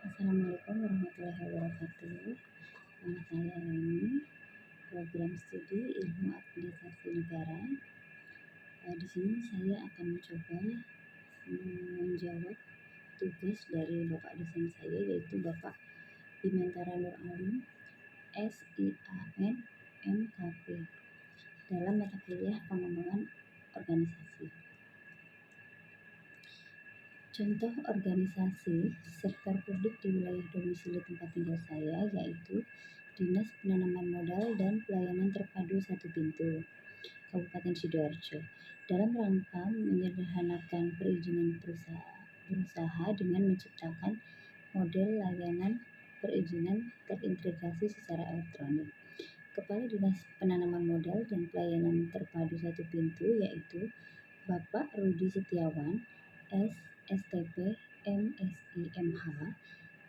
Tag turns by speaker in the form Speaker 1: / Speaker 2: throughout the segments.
Speaker 1: Assalamualaikum warahmatullahi wabarakatuh. Nama saya Rani, program studi Ilmu Administrasi Negara. Di sini saya akan mencoba menjawab tugas dari Bapak dosen saya, yaitu Bapak Bimantara Nur Alim, SIAN MKP, dalam mata kuliah pengembangan organisasi. Contoh organisasi sektor publik di wilayah domisili tempat tinggal saya yaitu Dinas Penanaman Modal dan Pelayanan Terpadu Satu Pintu, Kabupaten Sidoarjo, dalam rangka menyederhanakan perizinan berusaha dengan menciptakan model layanan perizinan terintegrasi secara elektronik. Kepala Dinas Penanaman Modal dan Pelayanan Terpadu Satu Pintu yaitu Bapak Rudi Setiawan, STP MSI MH,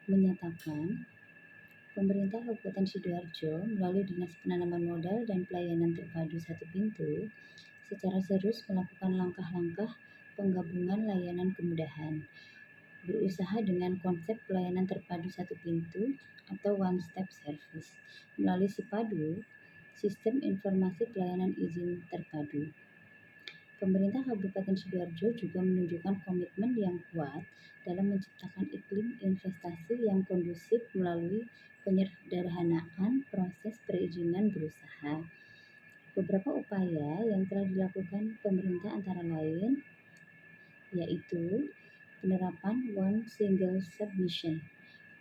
Speaker 1: menyatakan pemerintah Kabupaten Sidoarjo melalui Dinas Penanaman Modal dan Pelayanan Terpadu Satu Pintu secara serius melakukan langkah-langkah penggabungan layanan kemudahan, berusaha dengan konsep pelayanan terpadu satu pintu atau one step service melalui SIPADU, Sistem Informasi Pelayanan Izin Terpadu. Pemerintah Kabupaten Sidoarjo juga menunjukkan komitmen yang kuat dalam menciptakan iklim investasi yang kondusif melalui penyederhanaan proses perizinan berusaha. Beberapa upaya yang telah dilakukan pemerintah antara lain yaitu penerapan One Single Submission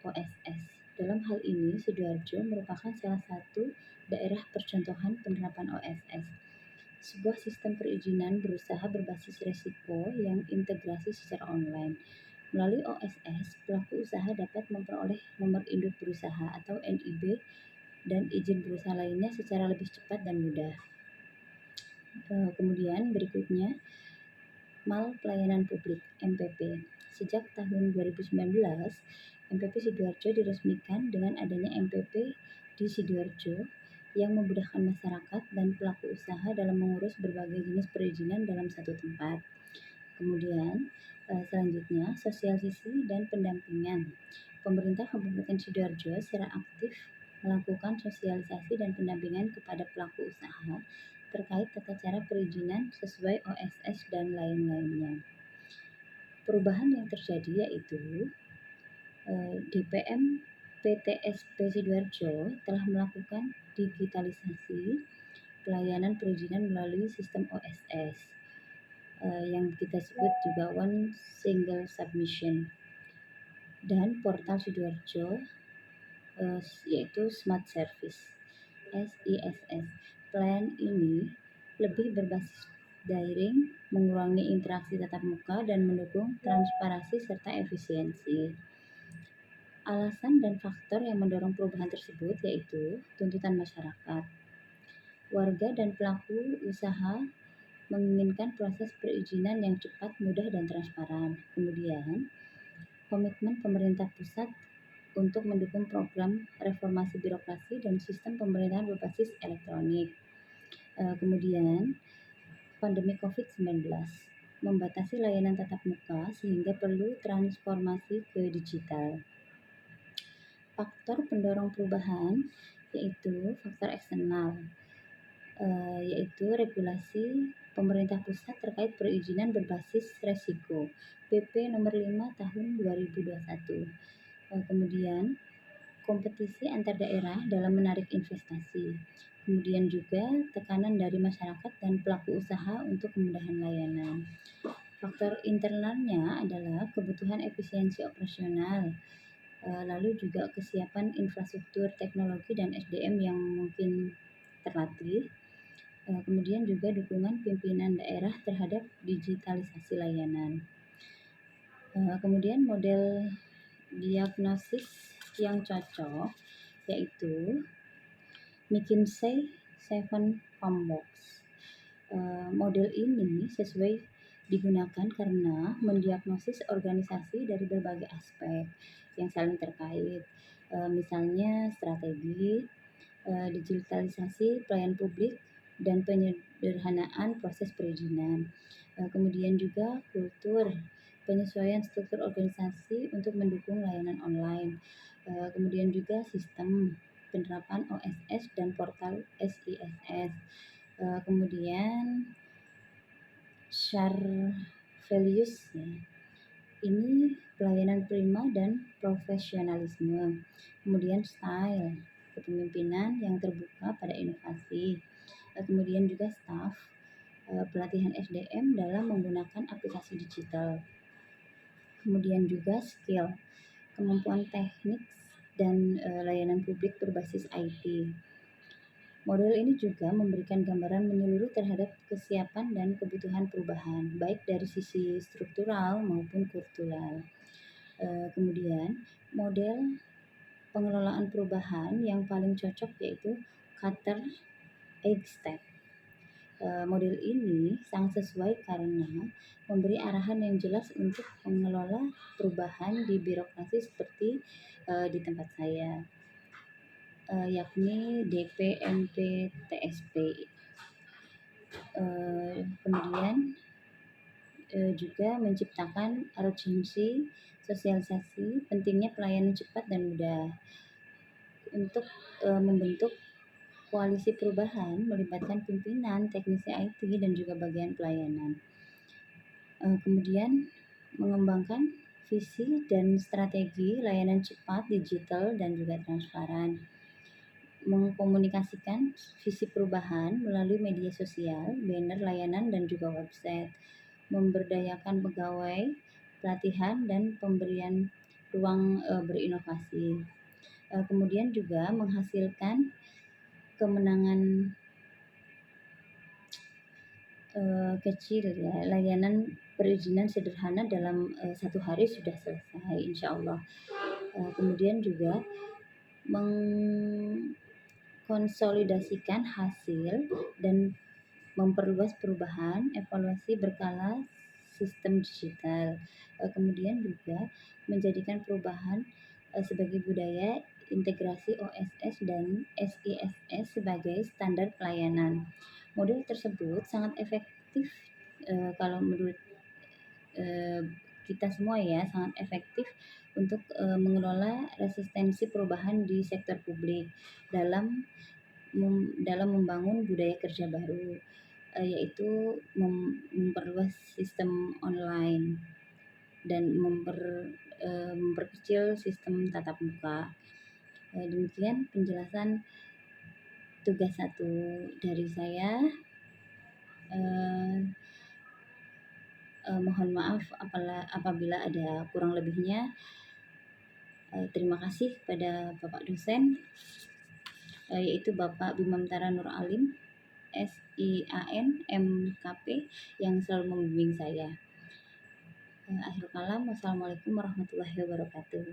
Speaker 1: (OSS). Dalam hal ini, Sidoarjo merupakan salah satu daerah percontohan penerapan OSS, sebuah sistem perizinan berusaha berbasis resiko yang integrasi secara online. Melalui OSS, pelaku usaha dapat memperoleh nomor induk berusaha atau NIB dan izin berusaha lainnya secara lebih cepat dan mudah. Kemudian berikutnya, Mal Pelayanan Publik (MPP). Sejak tahun 2019, MPP Sidoarjo diresmikan dengan adanya MPP di Sidoarjo yang memudahkan masyarakat dan pelaku usaha dalam mengurus berbagai jenis perizinan dalam satu tempat. Kemudian, selanjutnya, sosialisasi dan pendampingan. Pemerintah Kabupaten Sidoarjo secara aktif melakukan sosialisasi dan pendampingan kepada pelaku usaha terkait tata cara perizinan sesuai OSS dan lain-lainnya. Perubahan yang terjadi yaitu DPM PTSP Sidoarjo telah melakukan digitalisasi pelayanan perizinan melalui sistem OSS yang kita sebut juga One Single Submission, dan portal Sidoarjo yaitu Smart Service SISS. Pelayanan ini lebih berbasis daring, mengurangi interaksi tatap muka, dan mendukung transparansi serta efisiensi. Alasan dan faktor yang mendorong perubahan tersebut yaitu tuntutan masyarakat. Warga dan pelaku usaha menginginkan proses perizinan yang cepat, mudah, dan transparan. Kemudian, komitmen pemerintah pusat untuk mendukung program reformasi birokrasi dan sistem pemerintahan berbasis elektronik. Kemudian, pandemi COVID-19 membatasi layanan tatap muka sehingga perlu transformasi ke digital. Faktor pendorong perubahan yaitu faktor eksternal, yaitu regulasi pemerintah pusat terkait perizinan berbasis resiko PP nomor 5 tahun 2021. Kemudian kompetisi antar daerah dalam menarik investasi. Kemudian juga tekanan dari masyarakat dan pelaku usaha untuk kemudahan layanan. Faktor internalnya adalah kebutuhan efisiensi operasional, lalu juga kesiapan infrastruktur teknologi dan SDM yang mungkin terlatih. Kemudian juga dukungan pimpinan daerah terhadap digitalisasi layanan. Kemudian model diagnosis yang cocok yaitu McKinsey 7 Farmbox. Model ini sesuai digunakan karena mendiagnosis organisasi dari berbagai aspek yang saling terkait, misalnya strategi, digitalisasi pelayanan publik, dan penyederhanaan proses perizinan. Kemudian juga kultur, penyesuaian struktur organisasi untuk mendukung layanan online. Kemudian juga sistem penerapan OSS dan portal SISS. Kemudian share values ya. Ini pelayanan prima dan profesionalisme. Kemudian style kepemimpinan yang terbuka pada inovasi. Kemudian juga staff pelatihan SDM dalam menggunakan aplikasi digital. Kemudian juga skill kemampuan teknik dan layanan publik berbasis IT. Model ini juga memberikan gambaran menyeluruh terhadap kesiapan dan kebutuhan perubahan, baik dari sisi struktural maupun kultural. Kemudian, model pengelolaan perubahan yang paling cocok yaitu Cutter Egg Step. Model ini sangat sesuai karena memberi arahan yang jelas untuk mengelola perubahan di birokrasi seperti di tempat saya. Yakni DPMP-TSP. Kemudian juga menciptakan urgensi, sosialisasi, pentingnya pelayanan cepat dan mudah. Untuk membentuk koalisi perubahan melibatkan pimpinan, teknisi IT, dan juga bagian pelayanan. Kemudian mengembangkan visi dan strategi layanan cepat, digital, dan juga transparan. Mengkomunikasikan visi perubahan melalui media sosial, banner layanan, dan juga website. Memberdayakan pegawai, pelatihan, dan pemberian ruang berinovasi. Kemudian juga menghasilkan kemenangan kecil ya, layanan perizinan sederhana dalam 1 hari sudah selesai insya Allah. Kemudian juga mengkonsolidasikan hasil dan memperluas perubahan, evaluasi berkala sistem digital. Kemudian juga menjadikan perubahan sebagai budaya, integrasi OSS dan SISS sebagai standar pelayanan. Model tersebut sangat efektif kalau menurut kita semua ya, sangat efektif untuk mengelola resistensi perubahan di sektor publik dalam membangun budaya kerja baru, yaitu memperluas sistem online dan memperkecil sistem tatap muka. Demikian penjelasan tugas 1 dari saya. Mohon maaf apabila ada kurang lebihnya. Terima kasih kepada Bapak dosen, yaitu Bapak Bimantara Nur Alim, SIAN, MKP, yang selalu membimbing saya. Akhir kalam, wassalamualaikum warahmatullahi wabarakatuh.